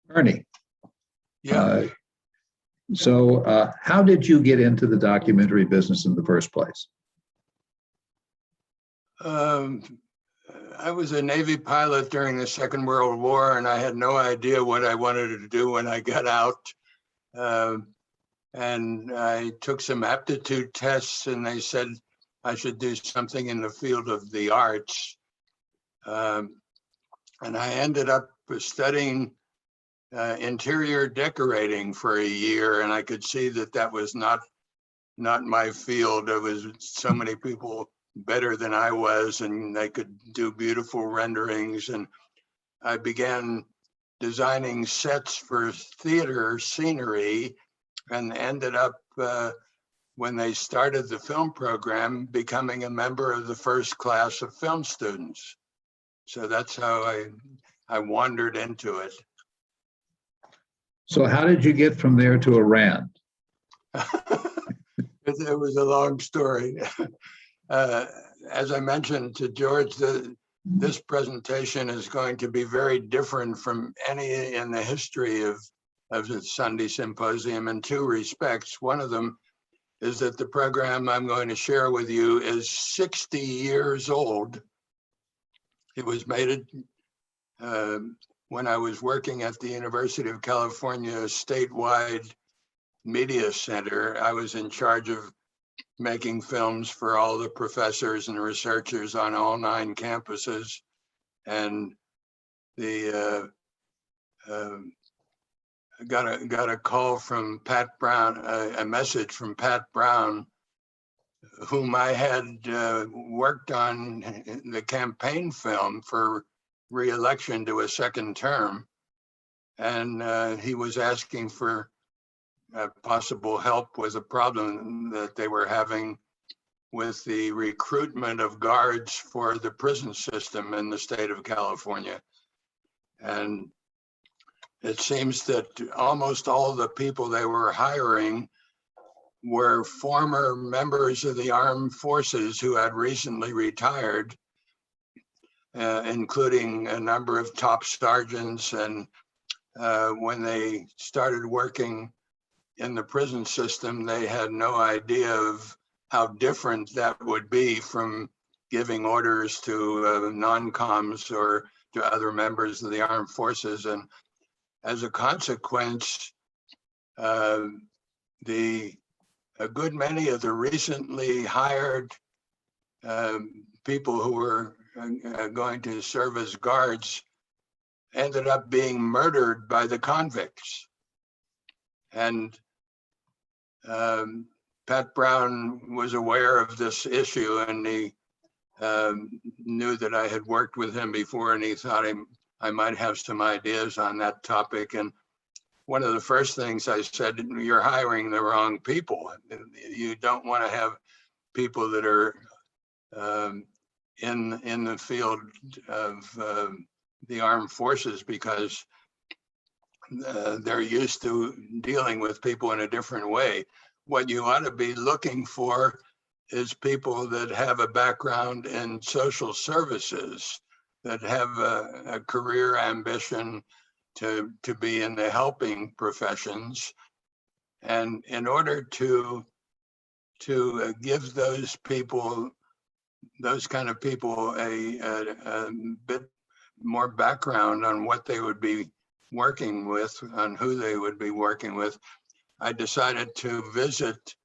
Ernie, Yeah, how did you get into the documentary business in the first place? um, I was a Navy pilot during the Second World War, and I had no idea what I wanted to do when I got out. And I took some aptitude tests, and they said I should do something in the field of the arts. And I ended up studying interior decorating for a year, and I could see that that was not my field. There was so many people better than I was, and they could do beautiful renderings. And I began designing sets for theater scenery, and ended up when they started the film program, becoming a member of the first class of film students. So that's how I wandered into it. So how did you get from there to Iran? It was a long story. As I mentioned to George, this presentation is going to be very different from any in the history of the Sunday Symposium in two respects. One of them is that the program I'm going to share with you is 60 years old. It was made when I was working at the University of California statewide media center. I was in charge of making films for all the professors and researchers on all 9 campuses. And the got a call from Pat Brown, a message from Pat Brown, whom I had worked on the campaign film for re-election to a second term. And he was asking for possible help with a problem that they were having with the recruitment of guards for the prison system in the state of California. And it seems that almost all the people they were hiring were former members of the armed forces who had recently retired, including a number of top sergeants. And when they started working in the prison system, they had no idea of how different that would be from giving orders to non-coms or to other members of the armed forces. And as a consequence, a good many of the recently hired people who were going to serve as guards ended up being murdered by the convicts. And Pat Brown was aware of this issue, and he knew that I had worked with him before, and he thought I might have some ideas on that topic. And one of the first things I said, you're hiring the wrong people. You don't want to have people that are in the field of the armed forces, because they're used to dealing with people in a different way. What you ought to be looking for is people that have a background in social services, that have a career ambition to be in the helping professions. And in order to give those people, those kind of people, a bit more background on what they would be working with, on who they would be working with, I decided to visit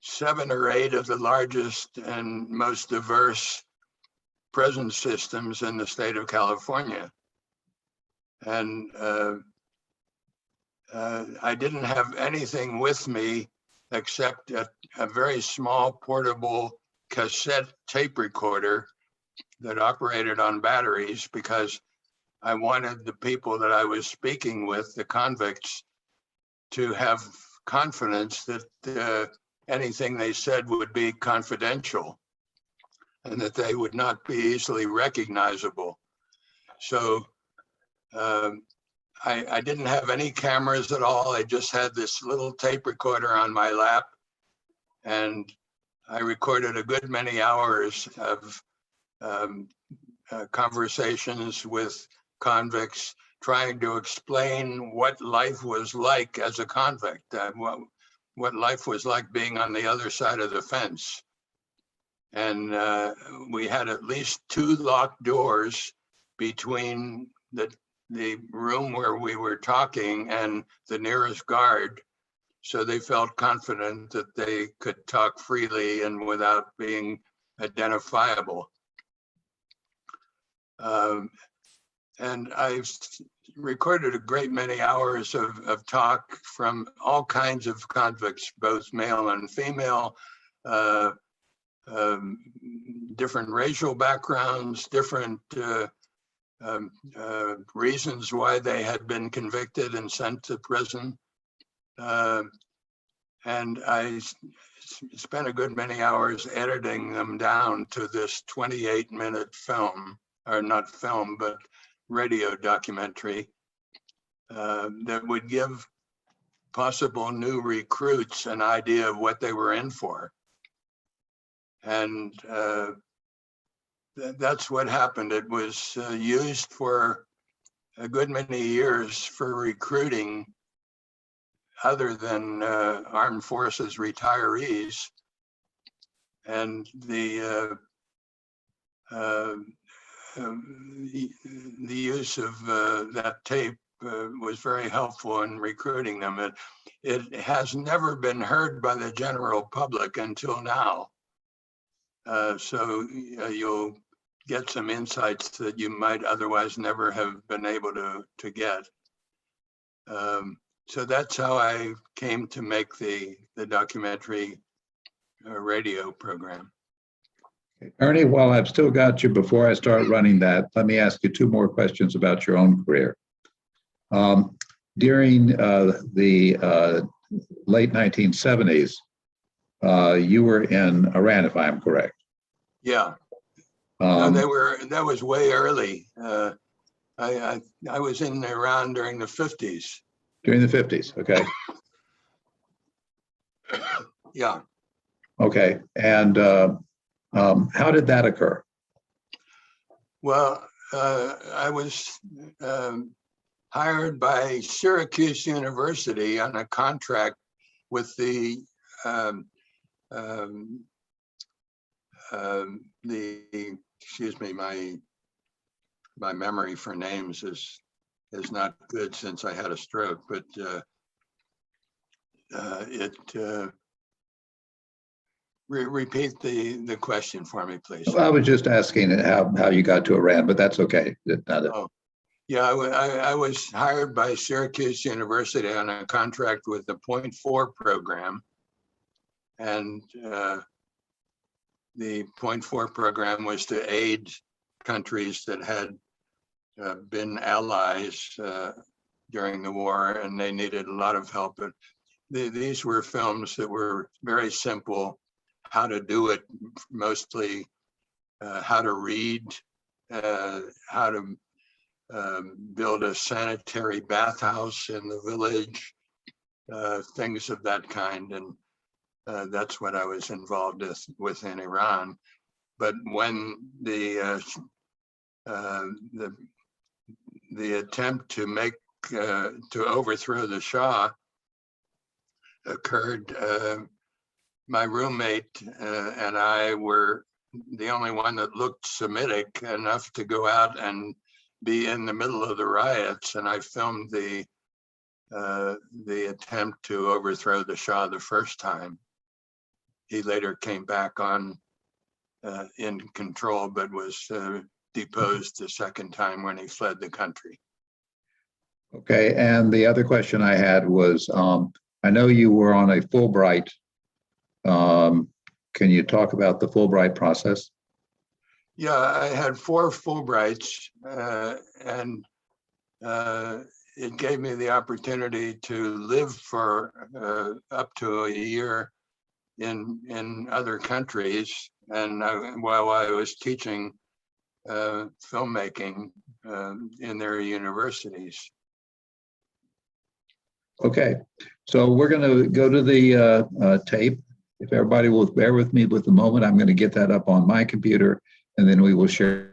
7 or 8 of the largest and most diverse prison systems in the state of California. And I didn't have anything with me except a very small portable cassette tape recorder that operated on batteries, because I wanted the people that I was speaking with, the convicts, to have confidence that anything they said would be confidential and that they would not be easily recognizable. So I didn't have any cameras at all. I just had this little tape recorder on my lap, and I recorded a good many hours of conversations with convicts, trying to explain what life was like as a convict, what life was like being on the other side of the fence. And we had at least 2 locked doors between the room where we were talking and the nearest guard. So they felt confident that they could talk freely and without being identifiable. And I've recorded a great many hours of talk from all kinds of convicts, both male and female, different racial backgrounds, different reasons why they had been convicted and sent to prison. And I spent a good many hours editing them down to this 28-minute film, or not film, but radio documentary that would give possible new recruits an idea of what they were in for. And that's what happened. It was used for a good many years for recruiting other than armed forces retirees. And the use of that tape was very helpful in recruiting them. It has never been heard by the general public until now. So you'll get some insights that you might otherwise never have been able to get. So that's how I came to make the documentary radio program. Ernie, while I've still got you, before I start running that, let me ask you 2 more questions about your own career. During the late 1970s, you were in Iran, if I'm correct. Yeah, no, that was way early. I was in Iran during the 50s. During the 50s, okay. Yeah. Okay, and how did that occur? Well, I was hired by Syracuse University on a contract with the excuse me, my memory for names is not good since I had a stroke, but repeat the question for me, please. Well, I was just asking how you got to Iran, but that's okay. Oh, yeah, I was hired by Syracuse University on a contract with the .4 program, and the .4 program was to aid countries that had been allies during the war, and they needed a lot of help. But these were films that were very simple, how to do it, mostly how to read, how to build a sanitary bathhouse in the village, things of that kind. And that's what I was involved with in Iran. But when the attempt to overthrow the Shah occurred, my roommate and I were the only one that looked Semitic enough to go out and be in the middle of the riots, and I filmed the attempt to overthrow the Shah the first time. He later came back on in control, but was deposed the second time when he fled the country. Okay, and the other question I had was, I know you were on a Fulbright. Can you talk about the Fulbright process? Yeah, I had 4 Fulbrights, and it gave me the opportunity to live for up to a year in other countries, and while I was teaching filmmaking in their universities. Okay, so we're going to go to the tape. If everybody will bear with me with a moment, I'm going to get that up on my computer, and then we will share.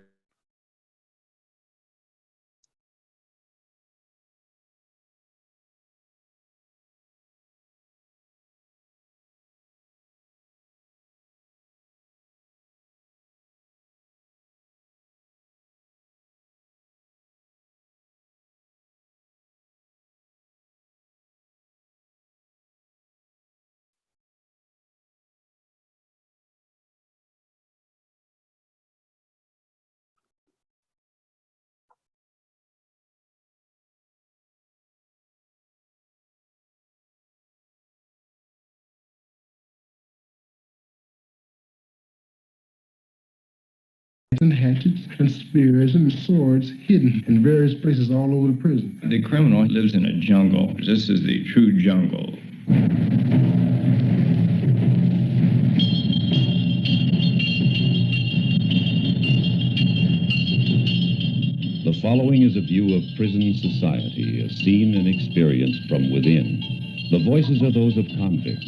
and hatchets and spears and swords hidden in various places all over the prison. The criminal lives in a jungle. This is the true jungle. The following is a view of prison society, as seen and experienced from within. The voices are those of convicts.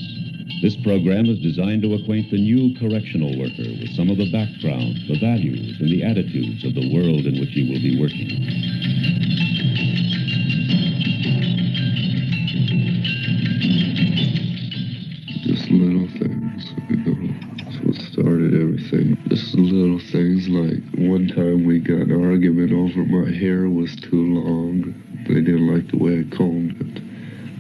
This program is designed to acquaint the new correctional worker with some of the background, the values, and the attitudes of the world in which he will be working. Just little things, that's what started everything. Just little things like one time we got an argument over my hair was too long. They didn't like the way I combed it,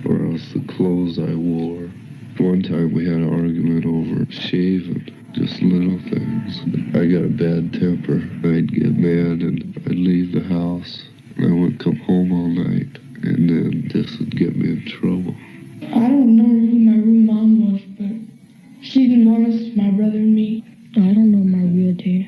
or else the clothes I wore. One time we had an argument over shaving, just little things. I got a bad temper. I'd get mad and I'd leave the house. I wouldn't come home all night, and then this would get me in trouble. I don't know who my real mom was, but she didn't want us, my brother and me. I don't know my real dad.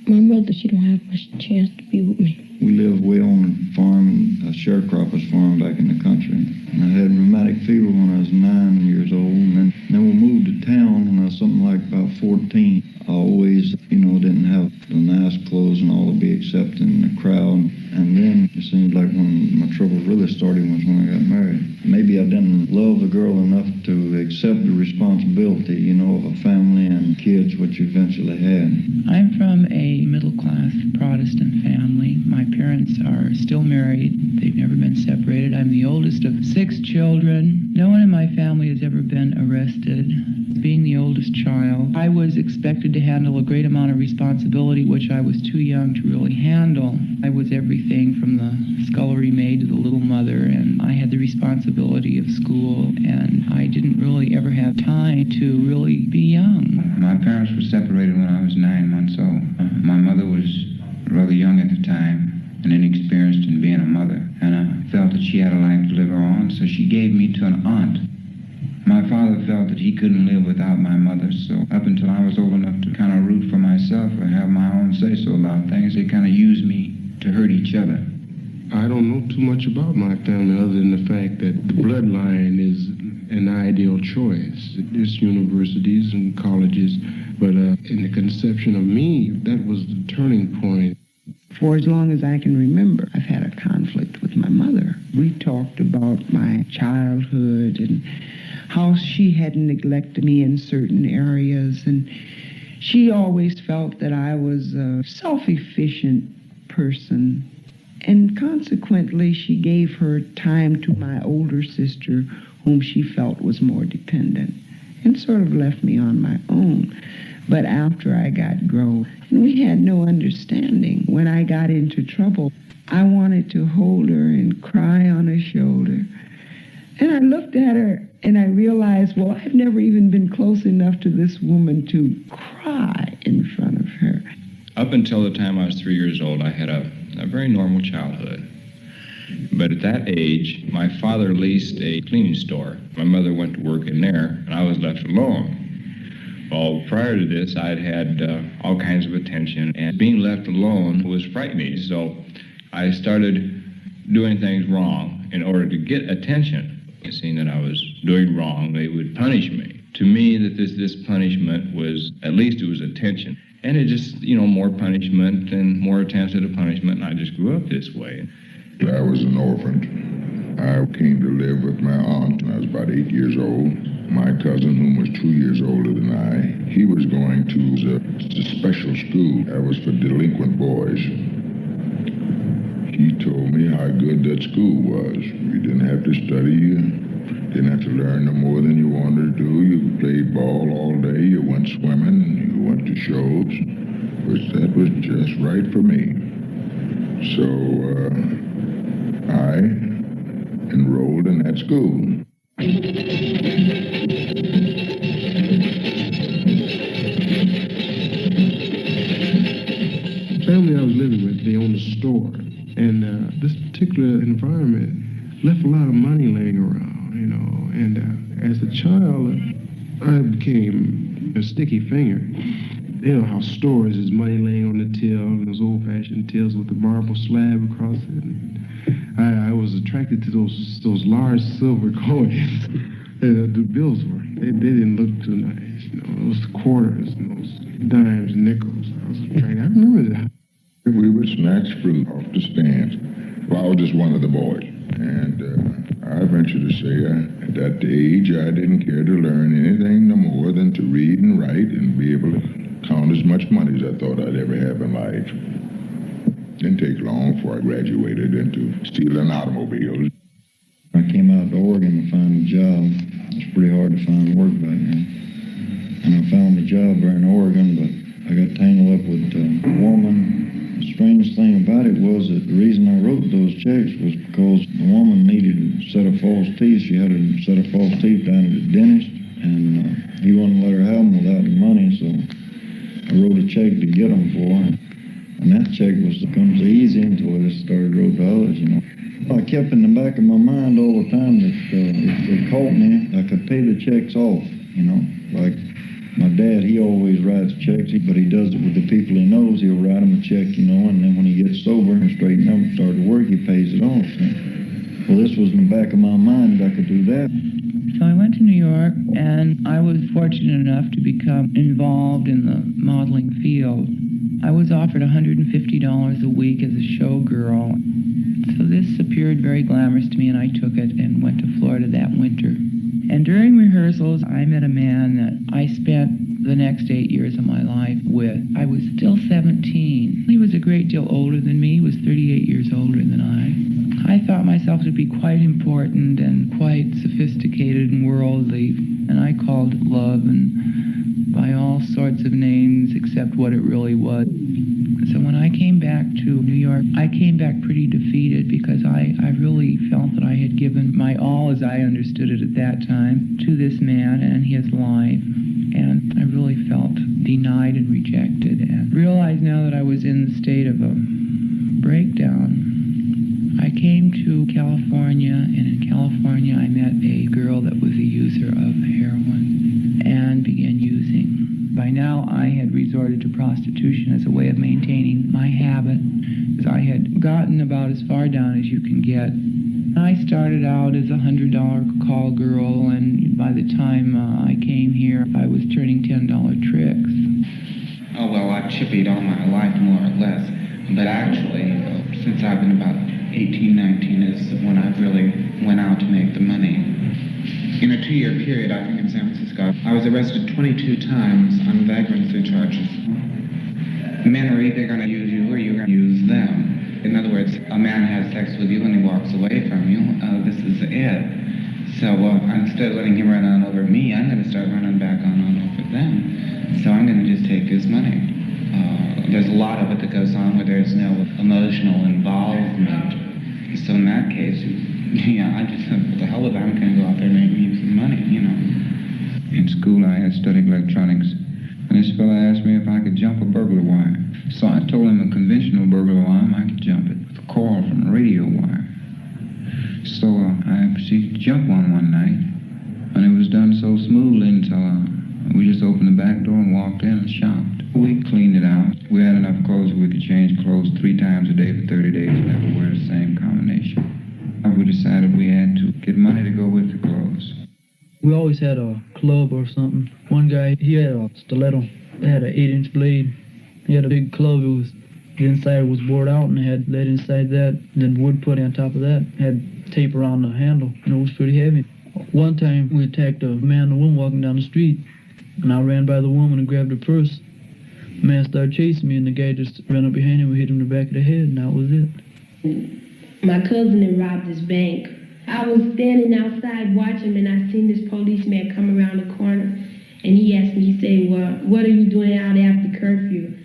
My mother, she don't have much chance to be with me. We lived way on a farm, a sharecropper's farm back in the country. And I had rheumatic fever when I was 9 years old, and then we moved to town when I was something like about 14. I always, didn't have the nice clothes and all to be accepted in the crowd. And then it seemed like when my trouble really started was when I got married. Maybe I didn't love the girl enough to accept the responsibility, of a family and kids, which eventually had. I'm from a middle-class Protestant family. My parents are still married. They've never been separated. I'm the oldest of 6 children. No one in my family has ever been arrested. Being the oldest child, I was expected to handle a great amount of responsibility, which I was too young to really handle. I was everything from the scullery maid to the little mother, and I had the responsibility of school, and I didn't really ever have time to really be young. My parents were separated when I was 9 months old. My mother was rather young at the time and inexperienced in being a mother, and I felt that she had a life to live her own, so she gave me to an aunt. My father felt that he couldn't live without my mother, so up until I was old enough to kind of root for myself or have my own say-so about things, they kind of used me to hurt each other. I don't know too much about my family other than the fact that the bloodline is an ideal choice. There's universities and colleges, but in the conception of me, that was the turning point. For as long as I can remember, I've had a conflict with my mother. We talked about my childhood and how she had neglected me in certain areas, and she always felt that I was a self-efficient person, and consequently she gave her time to my older sister, whom she felt was more dependent, and sort of left me on my own. But after I got grown, we had no understanding. When I got into trouble, I wanted to hold her and cry on her shoulder. And I looked at her and I realized, well, I've never even been close enough to this woman to cry in front of her. Up until the time I was 3 years old, I had a very normal childhood. But at that age, my father leased a cleaning store. My mother went to work in there, and I was left alone. Well, prior to this, I'd had all kinds of attention, and being left alone was frightening. So I started doing things wrong in order to get attention. Seeing that I was doing wrong, they would punish me. To me, that this punishment was, at least it was attention. And it just, more punishment and more attempts at a punishment, and I just grew up this way. I was an orphan. I came to live with my aunt when I was about 8 years old. My cousin, whom was 2 years older than I, he was going to a special school that was for delinquent boys. He told me how good that school was. You didn't have to study, you didn't have to learn no more than you wanted to do. You played ball all day, you went swimming, you went to shows, which that was just right for me. So I enrolled in that school. The family I was living with, they owned a store. And this particular environment left a lot of money laying around, And as a child, I became a sticky finger. You know how stores is money laying on the till, and those old-fashioned tills with the marble slab across it. And I was attracted to those large silver coins. The bills were. They didn't look too nice. You know, those quarters and those dimes, nickels. I was attracted. I remember that. We would snatch fruit off the stands. Well, I was just one of the boys. And I venture to say at that age, I didn't care to learn anything no more than to read and write and be able to count as much money as I thought I'd ever have in life. Didn't take long before I graduated into stealing automobiles. I came out to Oregon to find a job. It's pretty hard to find work back then. And I found a job there in Oregon, but I got tangled up with a woman. The strange thing about it was that the reason I wrote those checks was because the woman needed a set of false teeth. She had a set of false teeth down at the dentist, and he wouldn't let her have them without the money, so I wrote a check to get them for her. And that check comes easy until I just started wrote the others, you know. I kept in the back of my mind all the time that if they caught me, I could pay the checks off, you know. Like my dad, he always writes checks, but he does it with the people he knows. He'll write them a check, you know, and then when he gets sober and straightened up and start to work, he pays it off. So, well, this was in the back of my mind that I could do that. So I went to New York, and I was fortunate enough to become involved in the modeling field. I was offered $150 a week as a showgirl. So this appeared very glamorous to me, and I took it and went to Florida that winter. And during rehearsals, I met a man that I spent the next 8 years of my life with. I was still 17. He was a great deal older than me. He was 38 years older than I thought myself to be quite important and quite sophisticated and worldly, and I called it love, and by all sorts of names except what it really was. So when I came back to New York, I came back pretty defeated because I really felt that I had given my all, as I understood it at that time, to this man and his life. And I really felt denied and rejected, and realized now that I was in the state of a breakdown. I came to California, and in California I met a girl that was a user of heroin and began using. By now I had resorted to prostitution as a way of maintaining my habit, as I had gotten about as far down as you can get. I started out as a $100 call girl, and by the time I came here, I was turning $10 tricks. Oh, well, I've chippied all my life, more or less. But actually, since I've been about 18, 19 is when I really went out to make the money. In a 2-year period, I think in San Francisco, I was arrested 22 times on vagrancy charges. Men are either going to use you or you're going to use them. In other words, a man has sex with you and he walks away from you. This is it. So instead of letting him run on over me, I'm going to start running back on over them. So I'm going to just take his money. There's a lot of it that goes on where there's no emotional involvement. So in that case, yeah, I just said, what the hell with it, I'm going to go out there and make me some money, you know. In school, I had studied electronics, and this fella asked me if I could jump a burglar wire. So I told him a conventional burglar wire, I could jump it with a coil from a radio wire. So I proceeded to jump one night, and it was done so smoothly until we just opened the back door and walked in and shopped. We cleaned it out. We had enough clothes we could change clothes 3 times a day for 30 days and never wear the same combination. We decided we had to get money to go with the clothes. We always had a club or something. One guy, he had a stiletto. It had an 8-inch blade. He had a big club. The inside was bored out, and it had lead inside that, then wood put on top of that. It had tape around the handle, and it was pretty heavy. One time, we attacked a man and a woman walking down the street, and I ran by the woman and grabbed her purse. The man started chasing me, and the guy just ran up behind him and hit him in the back of the head, and that was it. My cousin had robbed his bank. I was standing outside watching, and I seen this policeman come around the corner, and he asked me, he said, well, what are you doing out after curfew?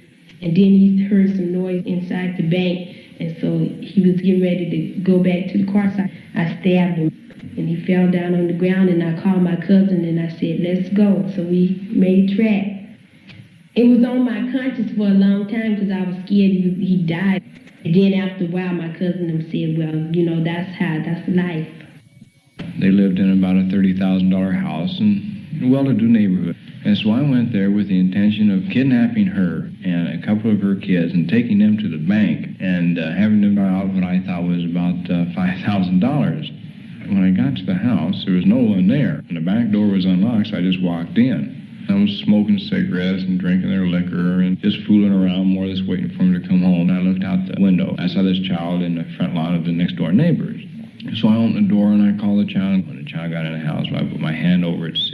And then he heard some noise inside the bank, and so he was getting ready to go back to the car, so I stabbed him. And he fell down on the ground, and I called my cousin, and I said, let's go. So we made a track. It was on my conscience for a long time because I was scared he died. And then after a while, my cousin said, well, you know, that's life. They lived in about a $30,000 house in a well-to-do neighborhood. And so I went there with the intention of kidnapping her and a couple of her kids and taking them to the bank and having them draw out what I thought was about $5,000. When I got to the house, there was no one there, and the back door was unlocked, so I just walked in. I was smoking cigarettes and drinking their liquor and just fooling around, more or less waiting for them to come home. I looked out the window. I saw this child in the front lawn of the next door neighbors. So I opened the door and I called the child. When the child got in the house, I put my hand over its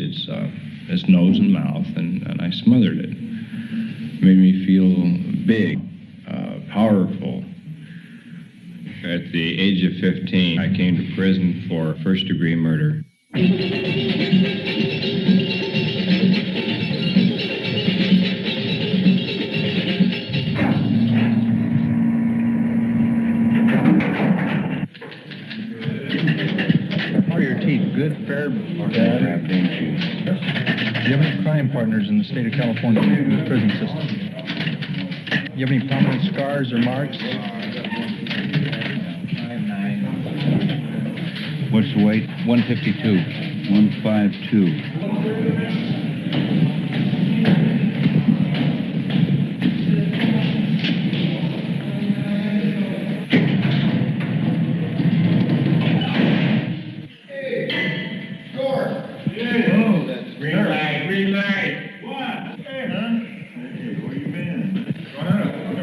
nose and mouth, and I smothered it. It made me feel big, powerful. At the age of 15, I came to prison for first-degree murder. How are your teeth? Good, fair, or bad? Do you have any crime partners in the state of California in the prison system? Do you have any prominent scars or marks? What's the weight? 152. 152. Green light. What? Hey, man. Hey, where you been? I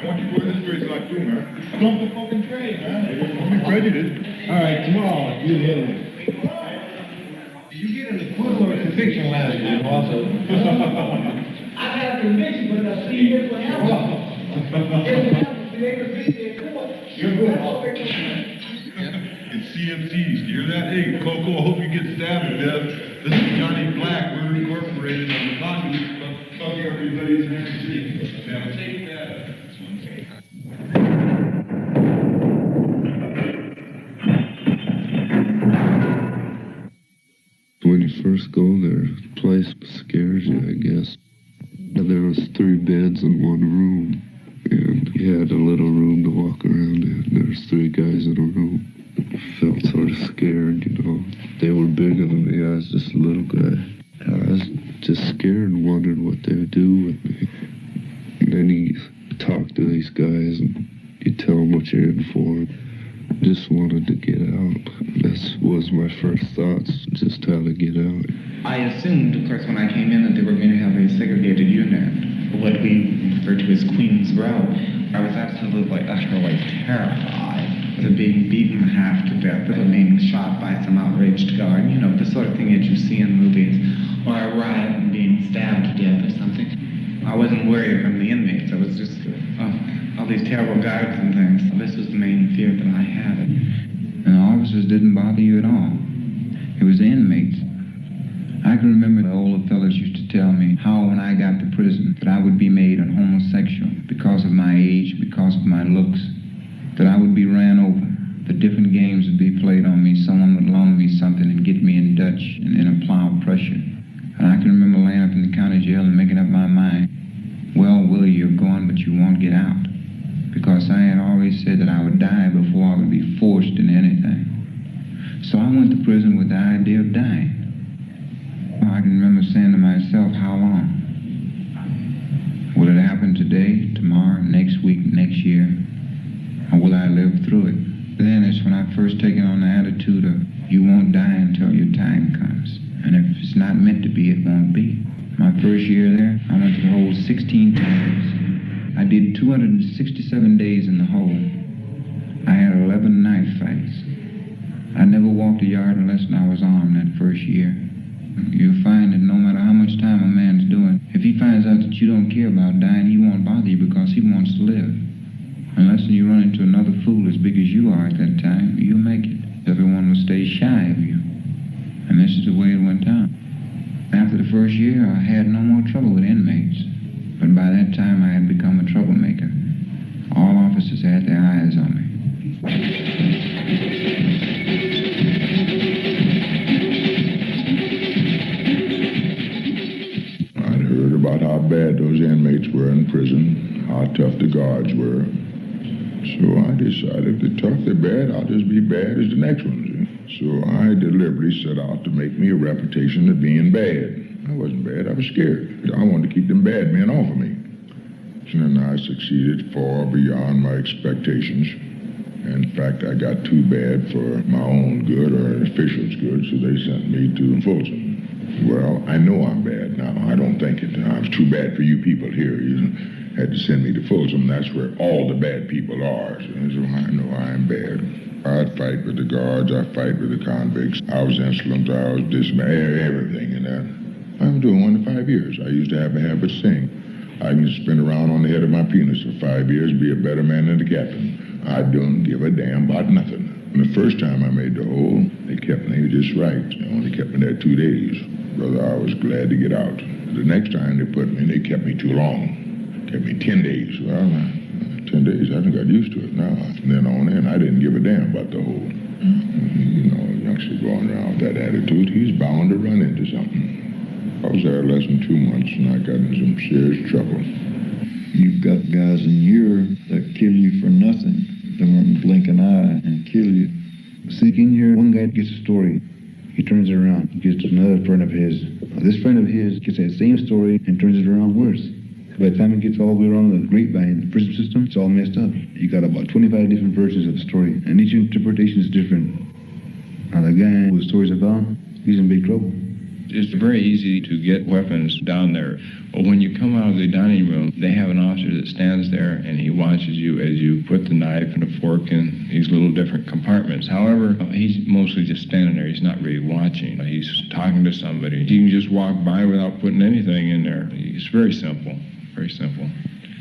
want you to go this way so I do, man. Dump the fucking train, man. Don't be prejudiced. All right, tomorrow, you hit it. Did you get an acquittal or a conviction last year, also? I got a conviction, but I see it forever. You're good. It's CMCs. You hear that? Hey, Coco, I hope you get stabbed to death. This is Johnny Black. We're incorporated on the document. Fuck everybody's next week. Now take that. When you first go there, the place scares you, I guess. There was 3 beds in one room, and you had a little room to walk around in. There was 3 guys in a room. I felt sort of scared, you know. They were bigger than me. I was just a little guy. I was just scared and wondered what they would do with me. And then you talk to these guys and you tell them what you're in for. Just wanted to get out. That was my first thoughts, just how to get out. I assumed, of course, when I came in that they were going to have a segregated unit, what we refer to as Queen's Row. I was absolutely, utterly terrified of being beaten half to death, of being shot by some outraged guard, you know, the sort of thing that you see in movies, or a riot and being stabbed to death or something. I wasn't worried from the inmates. I was just, all these terrible guards and things. This was the main fear that I had. And the officers didn't bother you at all. It was the inmates. I can remember the older fellas used to tell me how when I got to prison that I would be made an homosexual because of my age, because of my looks, that I would be ran over, that different games would be played on me, someone would loan me something and get me in Dutch and apply pressure. And I can remember laying up in the county jail and making up my mind, well, Willie, you're going, but you won't get out. Because I had always said that I would die before I would be forced into anything. So I went to prison with the idea of dying. I can remember saying to myself, how long? Will it happen today, tomorrow, next week, next year? Or will I live through it? Then it's when I first taken on the attitude of, you won't die until your time comes. And if it's not meant to be, it won't be. My first year there, I went to the hole 16 times. I did 267 days in the hole. I had 11 knife fights. I never walked a yard unless I was armed that first year. You'll find that no matter how much time a man's doing, if he finds out that you don't care about dying, he won't bother you because he wants to live. Unless you run into another fool as big as you are at that time, you'll make it. Everyone will stay shy of you. And this is the way it went down. After the first year, I had no more trouble with inmates. But by that time, I had become a troublemaker. All officers had their eyes on me. I'd heard about how bad those inmates were in prison, how tough the guards were. So I decided that tough they're bad, I'll just be bad as the next ones. So I deliberately set out to make me a reputation of being bad. I wasn't bad. I was scared. I wanted to keep them bad men off of me. And I succeeded far beyond my expectations. In fact, I got too bad for my own good or an official's good, so they sent me to Folsom. Well, I know I'm bad now. I don't think it. I was too bad for you people here. You had to send me to Folsom. That's where all the bad people are. So I know I am bad. I'd fight with the guards. I'd fight with the convicts. I was insolent. I was dismayed. Everything in that. I was doing 1 to 5 years. I used to have a habit of saying, I can spin around on the head of my penis for 5 years and be a better man than the captain. I don't give a damn about nothing. And the first time I made the hole, they kept me just right. They only kept me there 2 days. Brother, I was glad to get out. The next time they put me, they kept me too long. Kept me 10 days. Well, 10 days, I done got used to it now. From then on in, I didn't give a damn about the hole. You know, a youngster going around with that attitude, he's bound to run into something. I was there less than 2 months, and I got in some serious trouble. You've got guys in here that kill you for nothing. They won't blink an eye and kill you. See, in here, one guy gets a story. He turns it around. He gets another friend of his. This friend of his gets that same story and turns it around worse. By the time it gets all the way around the grapevine, the prison system, it's all messed up. You got about 25 different versions of the story, and each interpretation is different. Now, the guy whose story's about, he's in big trouble. It's very easy to get weapons down there. But when you come out of the dining room, they have an officer that stands there and he watches you as you put the knife and the fork in these little different compartments. However, he's mostly just standing there. He's not really watching. He's talking to somebody. You can just walk by without putting anything in there. It's very simple, very simple.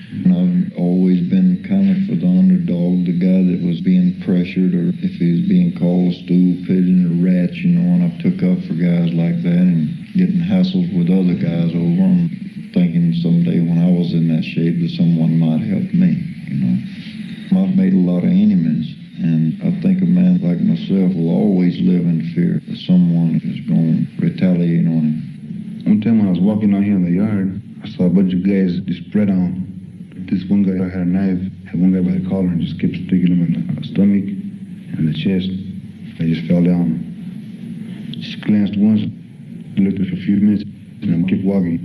And I've always been kind of for the underdog, the guy that was being pressured, or if he was being called a stool pigeon or rat, you know, and I took up for guys like that and getting hassled with other guys over them, thinking someday when I was in that shape that someone might help me, you know. I've made a lot of enemies, and I think a man like myself will always live in fear that someone is going to retaliate on him. One time when I was walking out here in the yard, I saw a bunch of guys just spread on. This one guy had a knife, had one guy by the collar and just kept sticking him in the stomach and the chest. They just fell down. Just glanced once, looked at it for a few minutes, and then kept walking.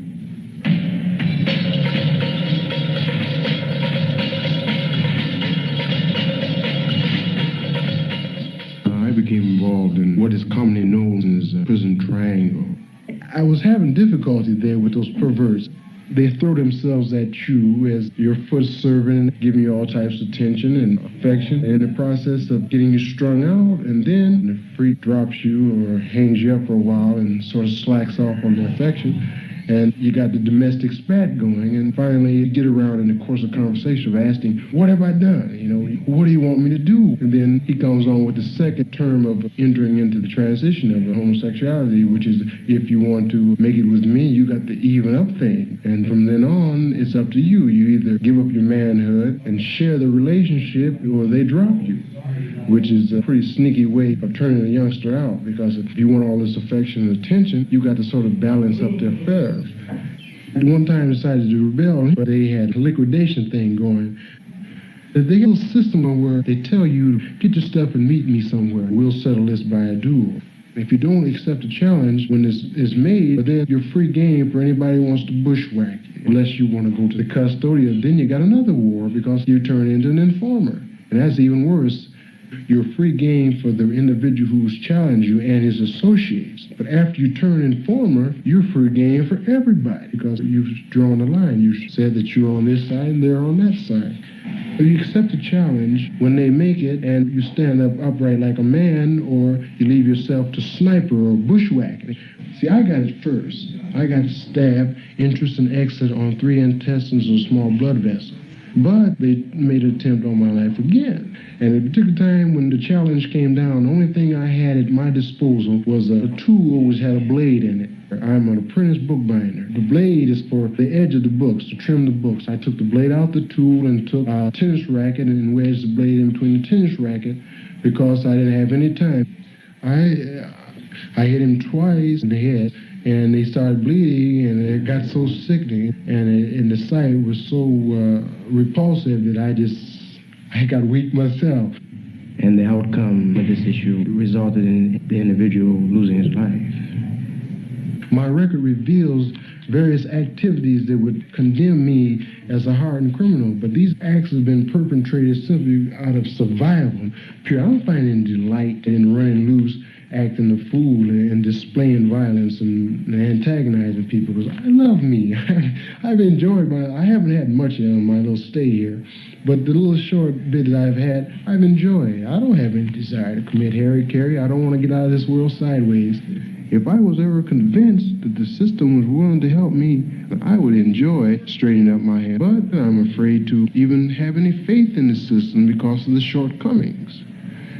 I became involved in what is commonly known as a prison triangle. I was having difficulty there with those perverts. They throw themselves at you as your foot servant, giving you all types of attention and affection. In the process of getting you strung out, and then the freak drops you or hangs you up for a while and sort of slacks off on the affection. And you got the domestic spat going, and finally you get around in the course of conversation of asking, what have I done? You know, what do you want me to do? And then he comes on with the second term of entering into the transition of homosexuality, which is if you want to make it with me, you got the even up thing. And from then on, it's up to you. You either give up your manhood and share the relationship, or they drop you, which is a pretty sneaky way of turning a youngster out, because if you want all this affection and attention, you got to sort of balance up their affairs. At one time decided to rebel, but they had a liquidation thing going. They got a system where they tell you, get your stuff and meet me somewhere. We'll settle this by a duel. If you don't accept a challenge when it's made, but then you're free game for anybody who wants to bushwhack you. Unless you want to go to the custodian, then you got another war because you turn into an informer. And that's even worse. You're free game for the individual who's challenged you and his associates. But after you turn informer, you're free game for everybody because you've drawn the line. You said that you're on this side and they're on that side. So you accept a challenge when they make it, and you stand up upright like a man, or you leave yourself to sniper or bushwhacking. See, I got it first. I got stabbed, entrance and exit on 3 intestines and a small blood vessel. But they made an attempt on my life again. And at a particular time when the challenge came down, the only thing I had at my disposal was a tool which had a blade in it. I'm an apprentice bookbinder. The blade is for the edge of the books, to trim the books. I took the blade out the tool and took a tennis racket and wedged the blade in between the tennis racket because I didn't have any time. I hit him twice in the head, and they started bleeding, and it got so sickening, and the sight was so repulsive that I got weak myself. And the outcome of this issue resulted in the individual losing his life. My record reveals various activities that would condemn me as a hardened criminal, but these acts have been perpetrated simply out of survival. Pure, I'm finding delight in running loose, acting a fool, and displaying violence and antagonizing people, because I love me. I've enjoyed I haven't had much on my little stay here, but the little short bit that I've had, I've enjoyed. I don't have any desire to commit harry-carry. I don't want to get out of this world sideways. If I was ever convinced that the system was willing to help me, I would enjoy straightening up my head. But I'm afraid to even have any faith in the system because of the shortcomings.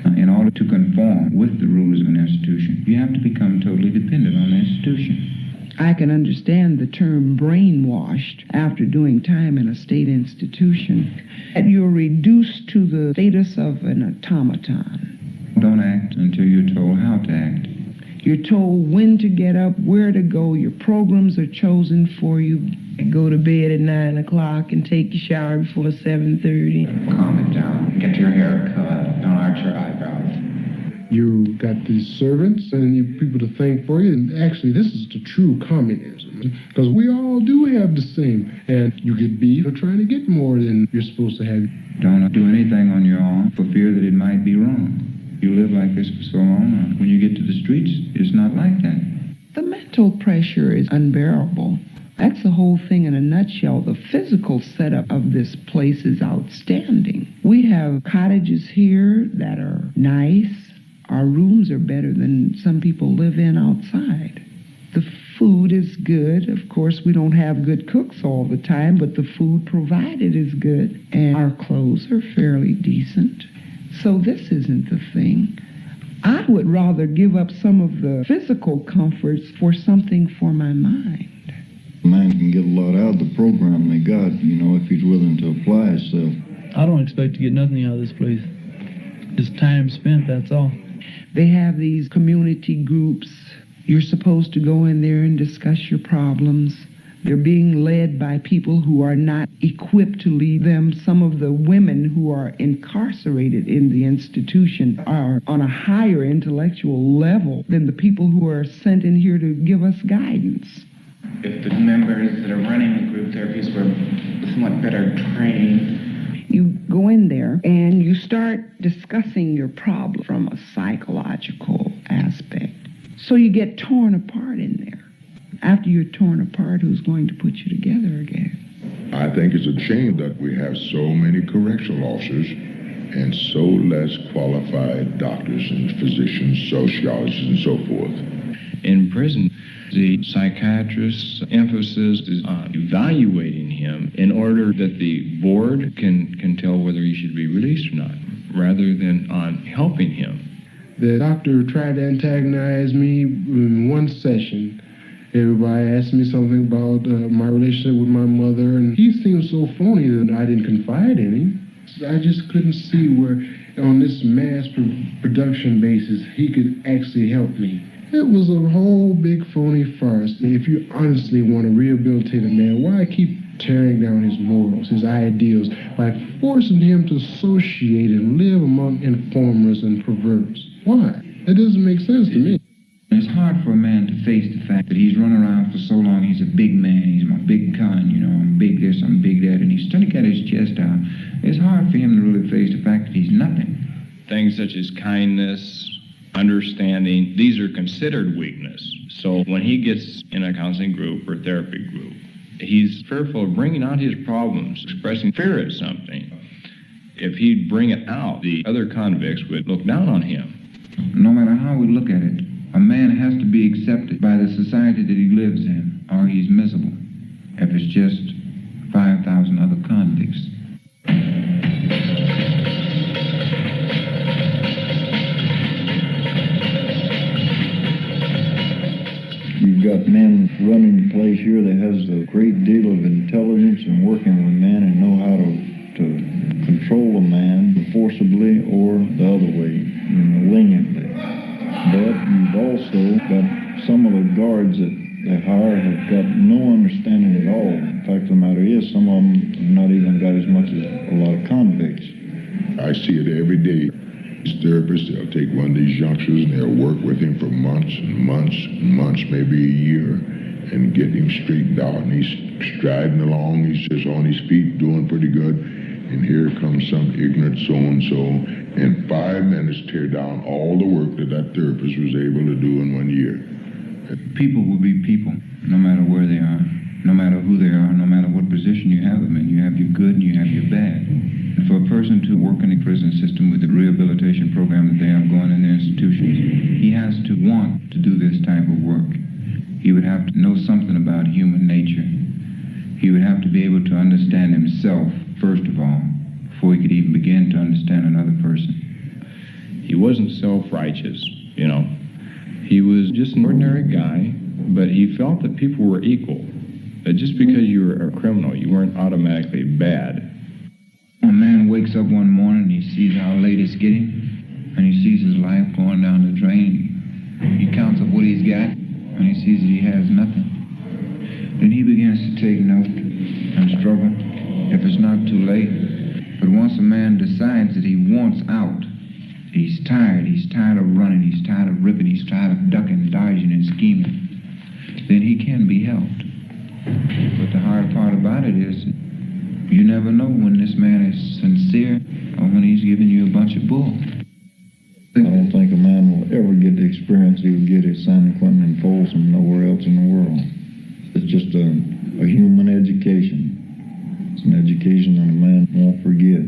In order to conform with the rules of an institution, you have to become totally dependent on the institution. I can understand the term brainwashed after doing time in a state institution. And you're reduced to the status of an automaton. Don't act until you're told how to act. You're told when to get up, where to go. Your programs are chosen for you. Go to bed at 9 o'clock and take your shower before 7:30. Calm it down. Get your hair cut. Don't arch your eyebrows. You got these servants and you people to thank for you. And actually, this is the true communism, because we all do have the same. And you get beat for trying to get more than you're supposed to have. Don't do anything on your own for fear that it might be wrong. You live like this for so long. When you get to the streets, it's not like that. The mental pressure is unbearable. That's the whole thing in a nutshell. The physical setup of this place is outstanding. We have cottages here that are nice. Our rooms are better than some people live in outside. The food is good. Of course, we don't have good cooks all the time, but the food provided is good. And our clothes are fairly decent. So this isn't the thing. I would rather give up some of the physical comforts for something for my mind. A man can get a lot out of the program they got, if he's willing to apply himself. I don't expect to get nothing out of this place. Just time spent, that's all. They have these community groups. You're supposed to go in there and discuss your problems. They're being led by people who are not equipped to lead them. Some of the women who are incarcerated in the institution are on a higher intellectual level than the people who are sent in here to give us guidance. If the members that are running the group therapies were somewhat better trained. You go in there and you start discussing your problem from a psychological aspect. So you get torn apart in there. After you're torn apart, who's going to put you together again? I think it's a shame that we have so many correctional officers and so less qualified doctors and physicians, sociologists, and so forth. In prison, the psychiatrist's emphasis is on evaluating him in order that the board can tell whether he should be released or not, rather than on helping him. The doctor tried to antagonize me in one session. Everybody asked me something about my relationship with my mother, and he seemed so phony that I didn't confide in him. I just couldn't see where, on this mass production basis, he could actually help me. It was a whole big phony farce. If you honestly want to rehabilitate a man, why keep tearing down his morals, his ideals, by forcing him to associate and live among informers and perverts? Why? That doesn't make sense to me. It's hard for a man to face the fact that he's run around for so long. He's a big man. He's my big con, I'm big this, I'm big that, and he's starting to get his chest out. It's hard for him to really face the fact that he's nothing. Things such as kindness, understanding, these are considered weakness. So when he gets in a counseling group or therapy group, he's fearful of bringing out his problems, expressing fear at something. If he'd bring it out, the other convicts would look down on him. No matter how we look at it, a man has to be accepted by the society that he lives in, or he's miserable. If it's just 5,000 other convicts. You've got men running the place here that has a great deal of intelligence and working with men and know how to control a man forcibly or the other way, leniently. But you've also got some of the guards that they hire have got no understanding at all. The fact of the matter is, some of them have not even got as much as a lot of convicts. I see it every day. These therapists, they'll take one of these youngsters and they'll work with him for months and months and months, maybe a year. and get him straightened out. And he's striding along, he's just on his feet, doing pretty good. And here comes some ignorant so-and-so, in 5 minutes tear down all the work that that therapist was able to do in 1 year. People will be people, no matter where they are, no matter who they are, no matter what position you have them in. You have your good and you have your bad. And for a person to work in the prison system with the rehabilitation program that they have going in their institutions, he has to want to do this type of work. He would have to know something about human nature. He would have to be able to understand himself, first of all, before he could even begin to understand another person. He wasn't self-righteous, you know. He was just an ordinary guy, but he felt that people were equal. That just because you were a criminal, you weren't automatically bad. A man wakes up one morning and he sees how late it's getting, and he sees his life going down the drain. He counts up what he's got, and he sees that he has nothing. Then he begins to take note and struggle, if it's not too late. But once a man decides that he wants out, he's tired of running, he's tired of ripping, he's tired of ducking, dodging, and scheming, then he can be helped. But the hard part about it is you never know when this man is sincere or when he's giving you a bunch of bull. I don't think a man will ever get the experience he would get at San Quentin and Folsom, nowhere else in the world. It's just a human education. It's an education that a man won't forget.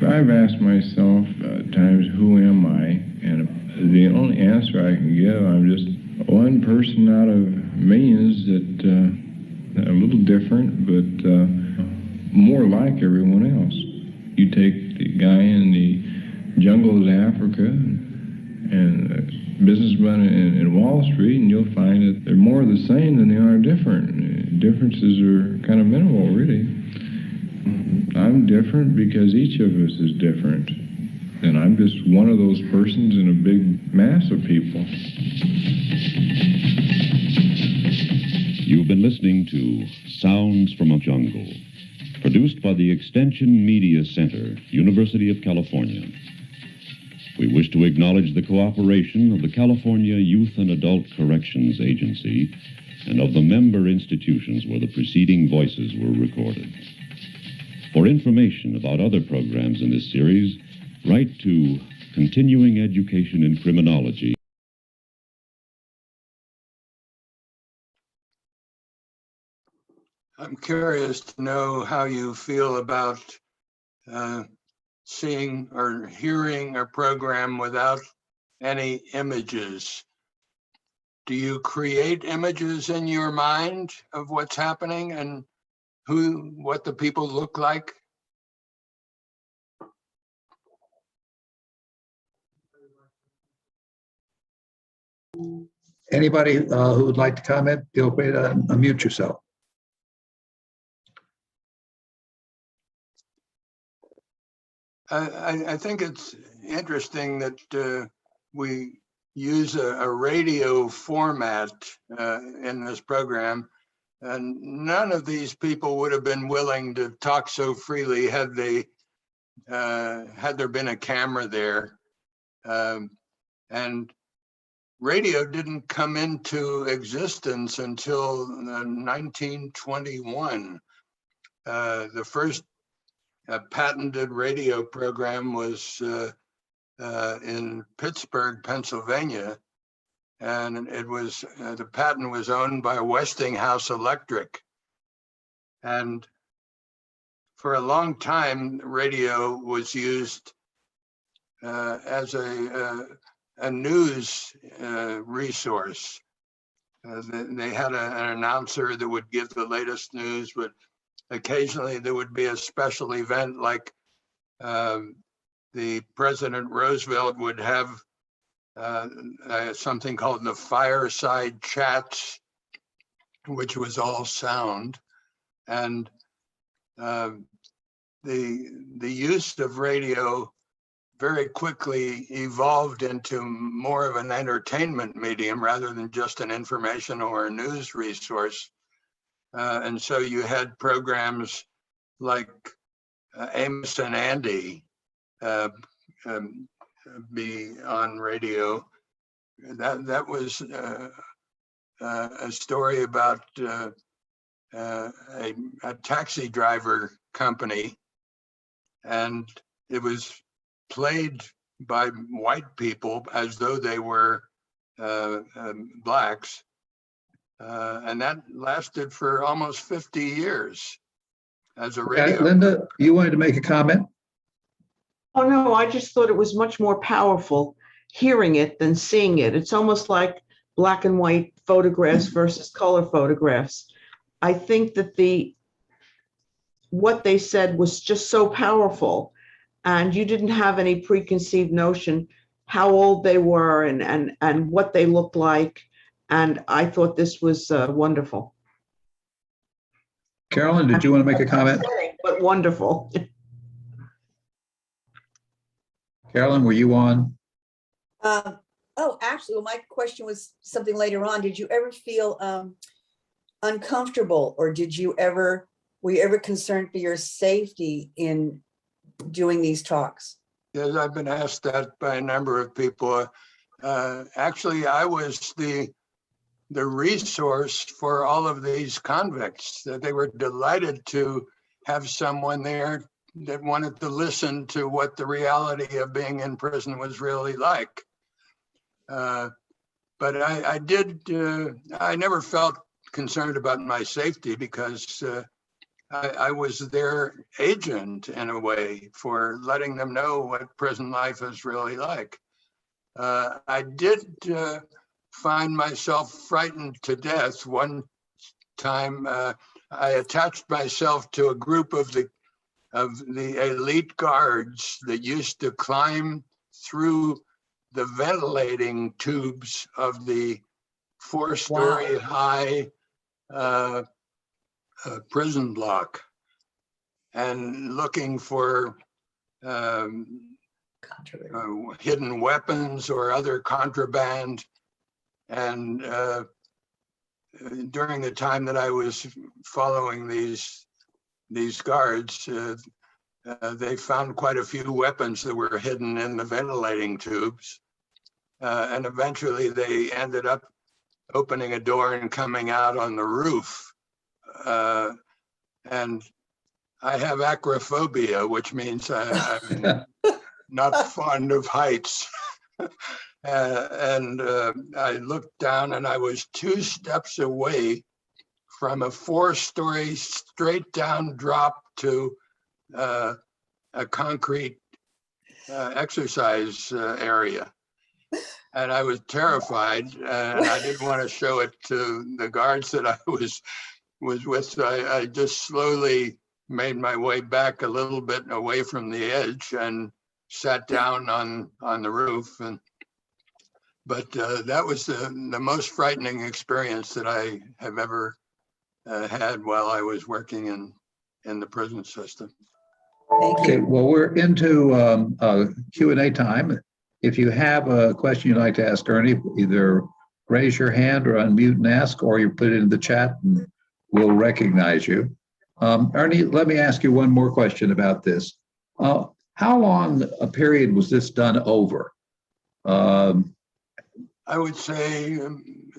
I've asked myself at times, who am I? And the only answer I can give, I'm just one person out of millions that are a little different, but more like everyone else. You take the guy in the jungles of Africa and a businessman in Wall Street, and you'll find that they're more the same than they are different. Differences are kind of minimal, really. I'm different because each of us is different. And I'm just one of those persons in a big mass of people. You've been listening to Sounds from a Jungle, produced by the Extension Media Center, University of California. We wish to acknowledge the cooperation of the California Youth and Adult Corrections Agency and of the member institutions where the preceding voices were recorded. For information about other programs in this series, write to Continuing Education in Criminology. I'm curious to know how you feel about seeing or hearing a program without any images. Do you create images in your mind of what's happening and what the people look like? Anybody who would like to comment, feel free to unmute yourself. I think it's interesting that we use a radio format in this program, and none of these people would have been willing to talk so freely had there been a camera there. And radio didn't come into existence until 1921. The first patented radio program was in Pittsburgh, Pennsylvania, and it was the patent was owned by Westinghouse Electric. And for a long time, radio was used as a news resource. They had an announcer that would give the latest news, but occasionally there would be a special event like the President Roosevelt would have something called the fireside chats, which was all sound. And the use of radio very quickly evolved into more of an entertainment medium rather than just an information or a news resource. And so you had programs like Amos and Andy be on radio. That was a story about a taxi driver company, and it was played by white people as though they were blacks. And that lasted for almost 50 years as a radio. Linda, you wanted to make a comment? Oh, no, I just thought it was much more powerful hearing it than seeing it. It's almost like black and white photographs versus color photographs. I think that what they said was just so powerful, and you didn't have any preconceived notion how old they were and what they looked like. And I thought this was wonderful. Carolyn, did you want to make a comment? But wonderful. Carolyn, were you on? Oh, actually, well, my question was something later on. Did you ever feel uncomfortable, or were you ever concerned for your safety in doing these talks? Yes, I've been asked that by a number of people. Actually, I was the resource for all of these convicts. That they were delighted to have someone there that wanted to listen to what the reality of being in prison was really like. But I never felt concerned about my safety because I was their agent in a way for letting them know what prison life is really like. I did find myself frightened to death. One time I attached myself to a group of the elite guards that used to climb through the ventilating tubes of the 4-story high prison block and looking for hidden weapons or other contraband. And during the time that I was following these guards, they found quite a few weapons that were hidden in the ventilating tubes. And eventually they ended up opening a door and coming out on the roof. And I have acrophobia, which means I'm not fond of heights. And I looked down and I was 2 steps away from a 4-story straight down drop to a concrete exercise area. And I was terrified, and I didn't want to show it to the guards that I was with. So I just slowly made my way back a little bit away from the edge and sat down on the roof. But that was the most frightening experience that I have ever had while I was working in the prison system. Okay, well, we're into Q&A time. If you have a question you'd like to ask Ernie, either raise your hand or unmute and ask, or you put it in the chat and we'll recognize you. Ernie, let me ask you one more question about this. How long a period was this done over? I would say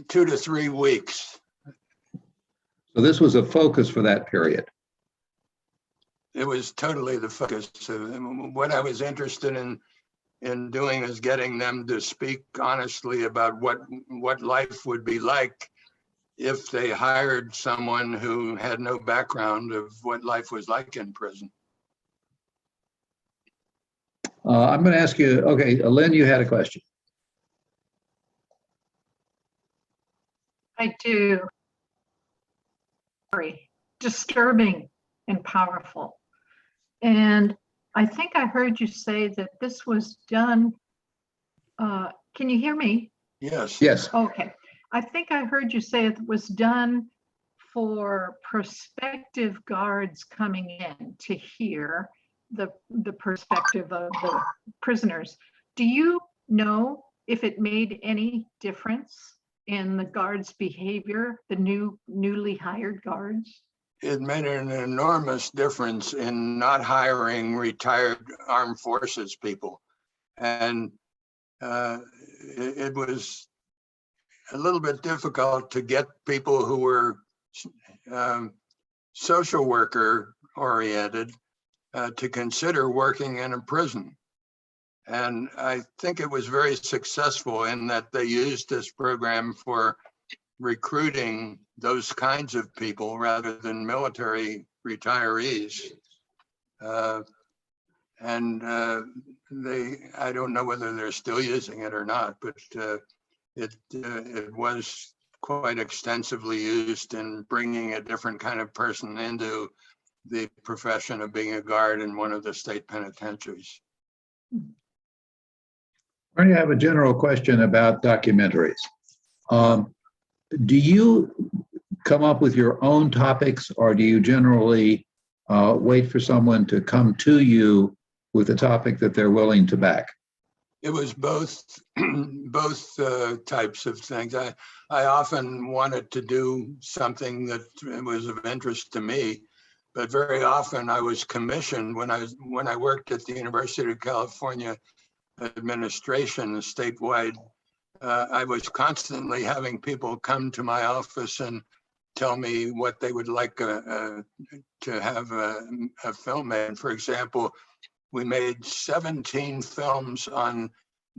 2 to 3 weeks. So this was a focus for that period. It was totally the focus. What I was interested in doing is getting them to speak honestly about what life would be like if they hired someone who had no background of what life was like in prison. I'm going to ask you, okay, Lynn, you had a question. I do. Very disturbing and powerful. And I think I heard you say that this was done. Can you hear me? Yes. Yes. Okay. I think I heard you say it was done for prospective guards coming in to hear the perspective of the prisoners. Do you know if it made any difference in the guards' behavior, the newly hired guards? It made an enormous difference in not hiring retired armed forces people. And it was a little bit difficult to get people who were social worker oriented to consider working in a prison. And I think it was very successful in that they used this program for recruiting those kinds of people rather than military retirees. I don't know whether they're still using it or not, but it was quite extensively used in bringing a different kind of person into the profession of being a guard in one of the state penitentiaries. Ernie, I have a general question about documentaries. Do you come up with your own topics, or do you generally wait for someone to come to you with a topic that they're willing to back? It was both types of things. I often wanted to do something that was of interest to me, but very often I was commissioned when I worked at the University of California administration statewide. I was constantly having people come to my office and tell me what they would like to have a film made. For example, we made 17 films on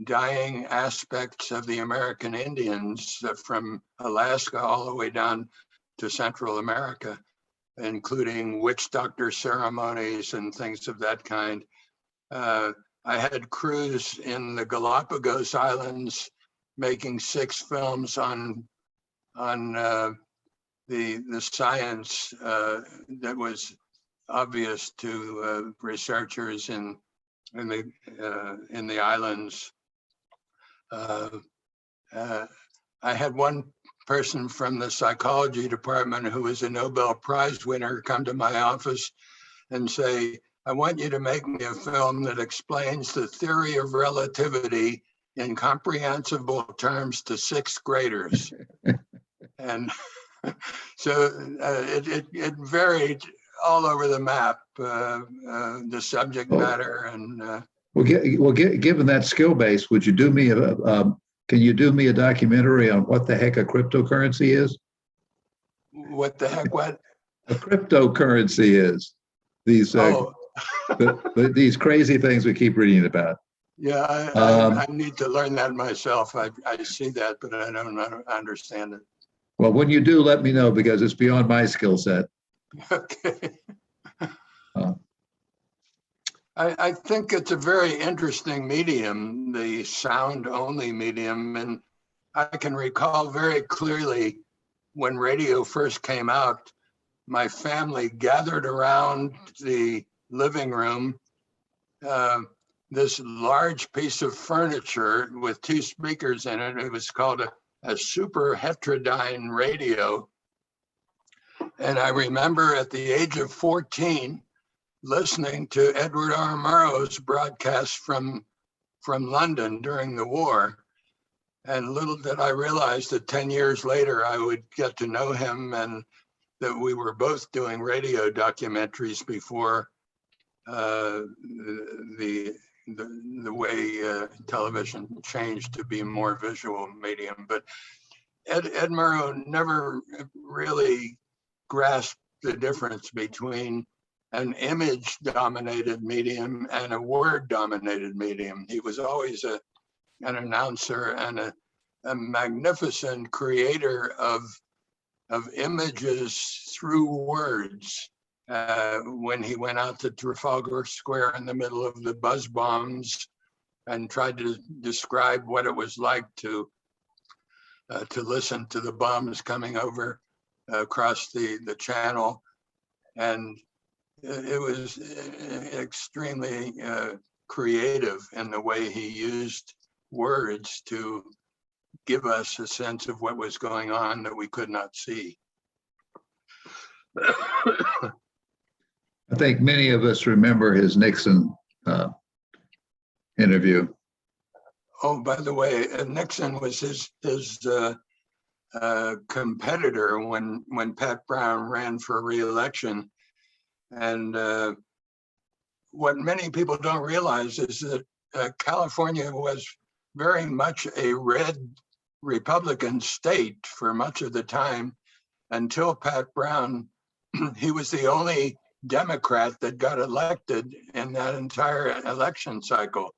dying aspects of the American Indians from Alaska all the way down to Central America, including witch doctor ceremonies and things of that kind. I had crews in the Galapagos Islands making 6 films on the science that was obvious to researchers in the islands. I had one person from the psychology department who was a Nobel Prize winner come to my office and say, I want you to make me a film that explains the theory of relativity in comprehensible terms to 6th graders. And so it varied all over the map, the subject matter. And given that skill base, would you do me can you do me a documentary on what the heck a cryptocurrency is? What the heck, what? A cryptocurrency is. These these crazy things we keep reading about. Yeah, I need to learn that myself. I see that, but I don't understand it. Well, when you do, let me know, because it's beyond my skill set. Okay. I think it's a very interesting medium, the sound-only medium, and I can recall very clearly when radio first came out, my family gathered around the living room, this large piece of furniture with 2 speakers in it. It was called a super heterodyne radio. And I remember at the age of 14, listening to Edward R. Murrow's broadcast from London during the war. And little did I realize that 10 years later, I would get to know him, and that we were both doing radio documentaries before the way television changed to be more visual medium. But Ed Murrow never really grasped the difference between an image-dominated medium and a word-dominated medium. He was always an announcer and a magnificent creator of images through words. When he went out to Trafalgar Square in the middle of the buzz bombs and tried to describe what it was like to listen to the bombs coming over across the channel. And it was extremely creative in the way he used words to give us a sense of what was going on that we could not see. I think many of us remember his Nixon interview. Oh, by the way, Nixon was his competitor when Pat Brown ran for re-election. And what many people don't realize is that California was very much a red Republican state for much of the time until Pat Brown. He was the only Democrat that got elected in that entire election cycle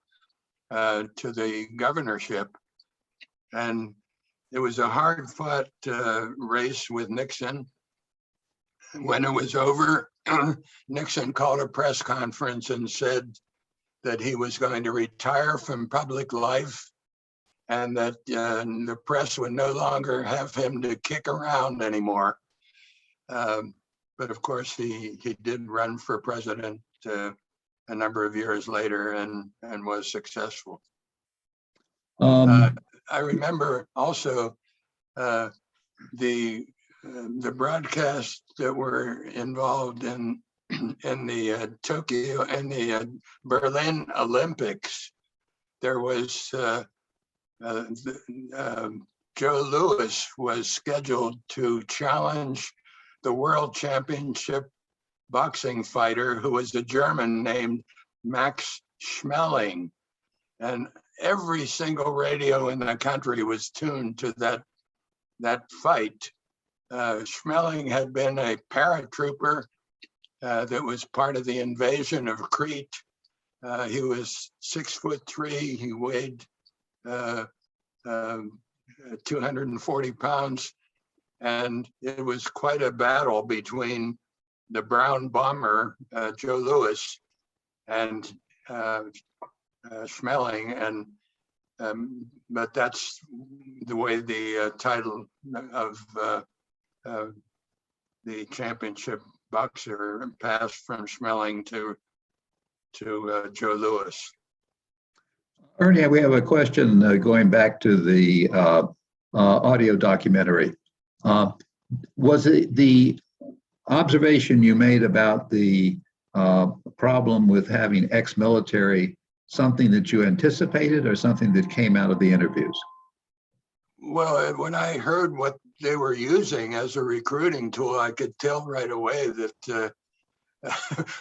to the governorship. And it was a hard-fought race with Nixon. When it was over, Nixon called a press conference and said that he was going to retire from public life and that the press would no longer have him to kick around anymore. But of course, he did run for president a number of years later and was successful. I remember also the broadcasts that were involved in the Tokyo and the Berlin Olympics. There was Joe Louis was scheduled to challenge the world championship boxing fighter who was a German named Max Schmeling. And every single radio in the country was tuned to that fight. Schmeling had been a paratrooper that was part of the invasion of Crete. He was 6'3". He weighed 240 pounds. And it was quite a battle between the brown bomber, Joe Louis, and Schmeling. But that's the way the title of the championship boxer passed from Schmeling to Joe Louis. Ernie, we have a question going back to the audio documentary. Was it the observation you made about the problem with having ex-military something that you anticipated or something that came out of the interviews? Well, when I heard what they were using as a recruiting tool, I could tell right away that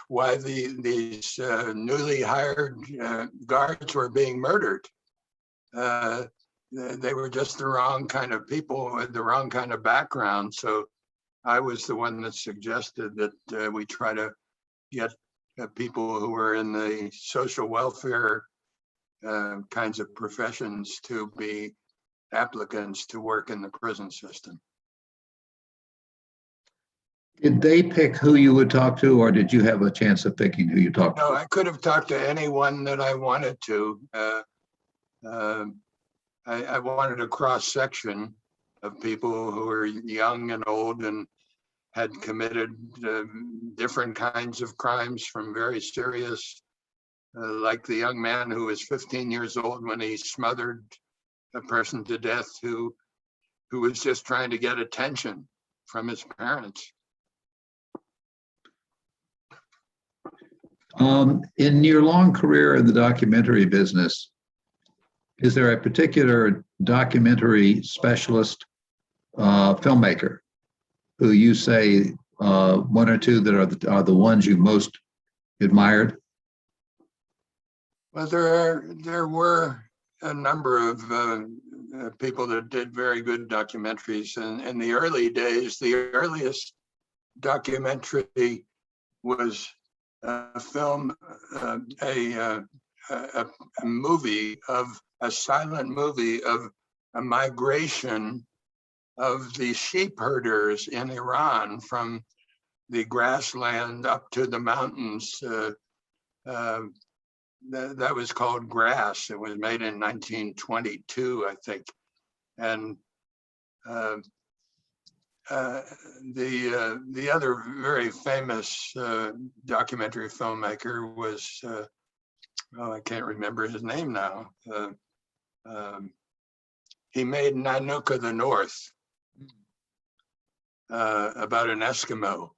why these newly hired guards were being murdered. They were just the wrong kind of people with the wrong kind of background. So I was the one that suggested that we try to get people who were in the social welfare kinds of professions to be applicants to work in the prison system. Did they pick who you would talk to, or did you have a chance of picking who you talked to? No, I could have talked to anyone that I wanted to. I wanted a cross-section of people who were young and old and had committed different kinds of crimes, from very serious, like the young man who was 15 years old when he smothered a person to death who was just trying to get attention from his parents. In your long career in the documentary business, is there a particular documentary specialist filmmaker who you say one or two that are the ones you most admired? Well, there were a number of people that did very good documentaries. And in the early days, the earliest documentary was a film, a movie of a silent movie of a migration of the sheep herders in Iran from the grassland up to the mountains. That was called Grass. It was made in 1922, I think. And the other very famous documentary filmmaker was, I can't remember his name now. He made Nanook of the North, about an Eskimo.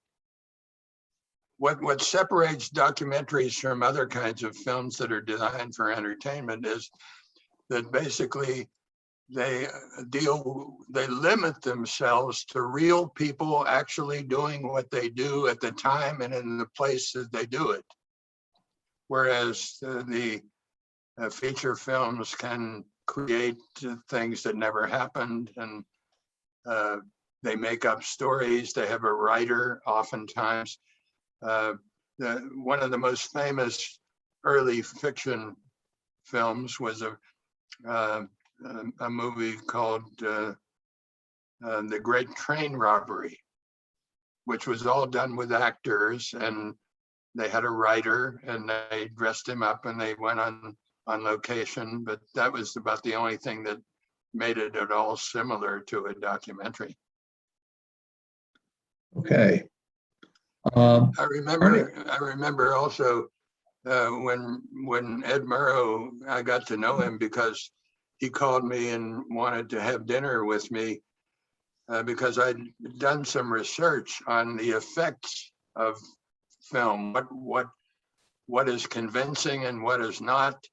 What separates documentaries from other kinds of films that are designed for entertainment is that basically they limit themselves to real people actually doing what they do at the time and in the place that they do it. Whereas the feature films can create things that never happened, and they make up stories. They have a writer oftentimes. One of the most famous early fiction films was a movie called The Great Train Robbery, which was all done with actors, and they had a writer and they dressed him up and they went on location, but that was about the only thing that made it at all similar to a documentary. Okay. I remember also when Ed Murrow, I got to know him because he called me and wanted to have dinner with me because I'd done some research on the effects of film, what is convincing and what is not.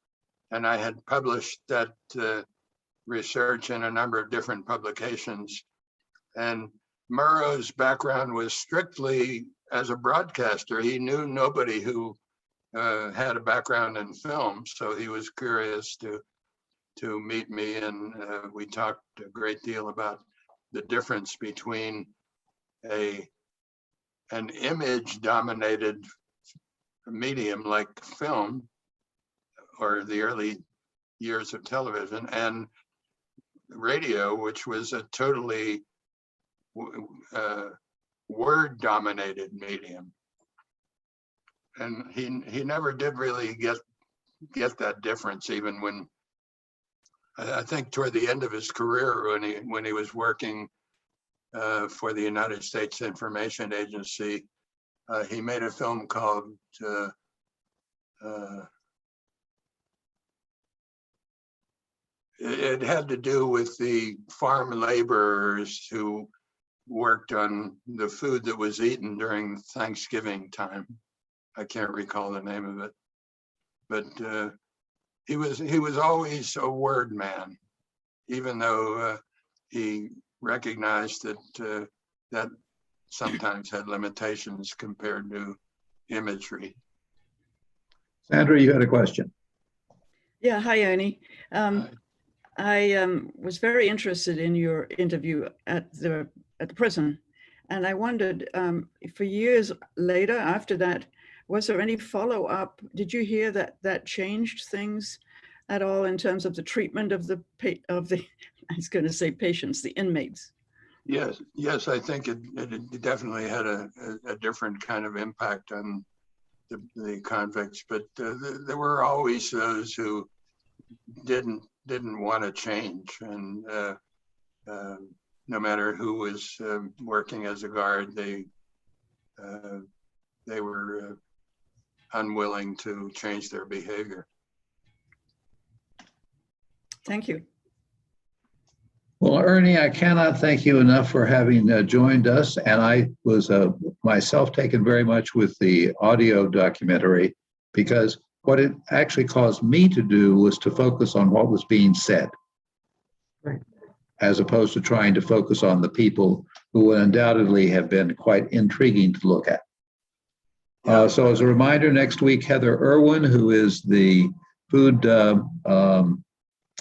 And I had published that research in a number of different publications. And Murrow's background was strictly as a broadcaster. He knew nobody who had a background in film, so he was curious to meet me, and we talked a great deal about the difference between an image-dominated medium like film or the early years of television and radio, which was a totally word-dominated medium. And he never did really get that difference, even when I think toward the end of his career, when he was working for the United States Information Agency, he made a film called it had to do with the farm laborers who worked on the food that was eaten during Thanksgiving time. I can't recall the name of it, but he was always a word man, even though he recognized that that sometimes had limitations compared to imagery. Sandra, you had a question. Yeah, hi, Ernie. I was very interested in your interview at the prison, and I wondered, for years later after that, was there any follow-up? Did you hear that changed things at all in terms of the treatment of the I was going to say patients, the inmates? Yes, I think it definitely had a different kind of impact on the convicts, but there were always those who didn't want to change, and no matter who was working as a guard, they were unwilling to change their behavior. Thank you. Well, Ernie, I cannot thank you enough for having joined us. And I was myself taken very much with the audio documentary, because what it actually caused me to do was to focus on what was being said, right, as opposed to trying to focus on the people who would undoubtedly have been quite intriguing to look at. So as a reminder, next week, Heather Irwin, who is the food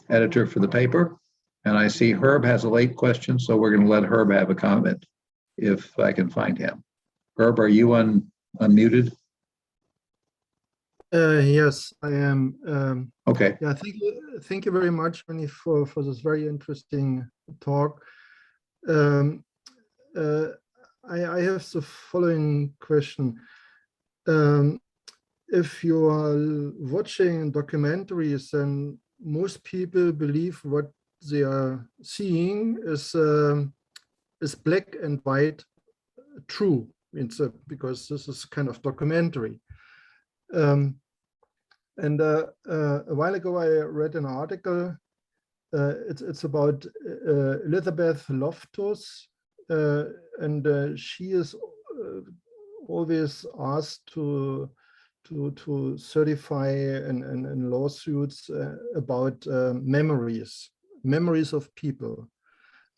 editor for the paper, and I see Herb has a late question, so we're going to let Herb have a comment if I can find him. Herb, are you unmuted? Yes, I am. Okay. Yeah, thank you very much, Ernie, for this very interesting talk. I have the following question. If you are watching documentaries, then most people believe what they are seeing is black and white true. Because this is kind of documentary. And a while ago, I read an article. It's about Elizabeth Loftus, and she is always asked to certify in lawsuits about memories of people,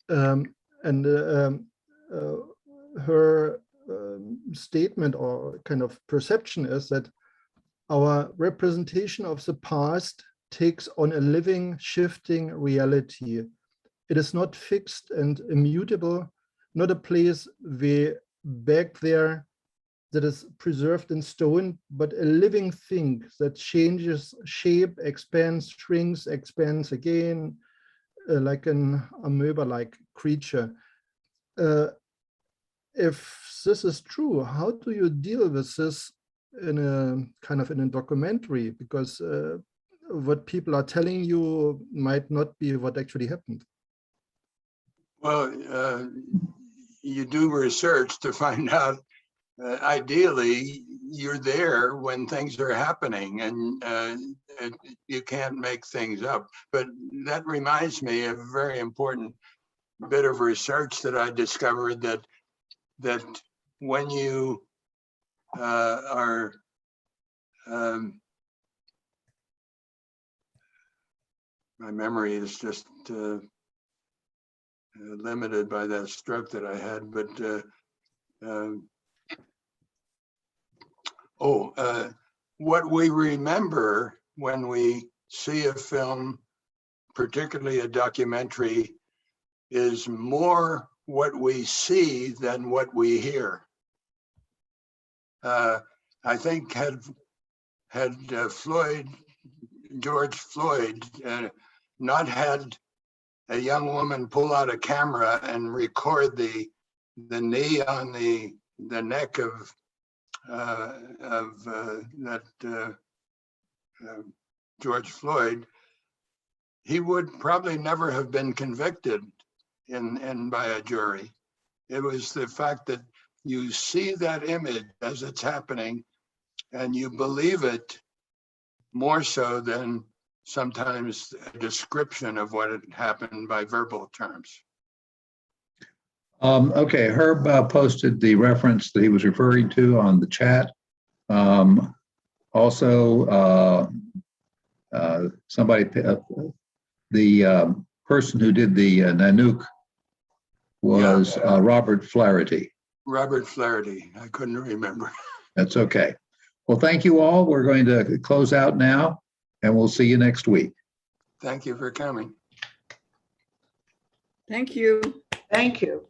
and her statement or kind of perception is that our representation of the past takes on a living, shifting reality. It is not fixed and immutable, not a place way back there that is preserved in stone, but a living thing that changes shape, expands, shrinks, expands again, like an amoeba-like creature. If this is true, how do you deal with this in a kind of in a documentary? Because what people are telling you might not be what actually happened. Well, you do research to find out. Ideally, you're there when things are happening, and you can't make things up. But that reminds me of a very important bit of research that I discovered, that when you are my memory is just limited by that stroke that I had, but what we remember when we see a film, particularly a documentary, is more what we see than what we hear. I think had George Floyd not had a young woman pull out a camera and record the knee on the neck of George Floyd, he would probably never have been convicted by a jury. It was the fact that you see that image as it's happening and you believe it more so than sometimes a description of what had happened by verbal terms. Okay, Herb posted the reference that he was referring to on the chat. Also, somebody, the person who did the Nanook was Robert Flaherty. Robert Flaherty, I couldn't remember. That's okay. Well, thank you all. We're going to close out now, and we'll see you next week. Thank you for coming. Thank you. Thank you.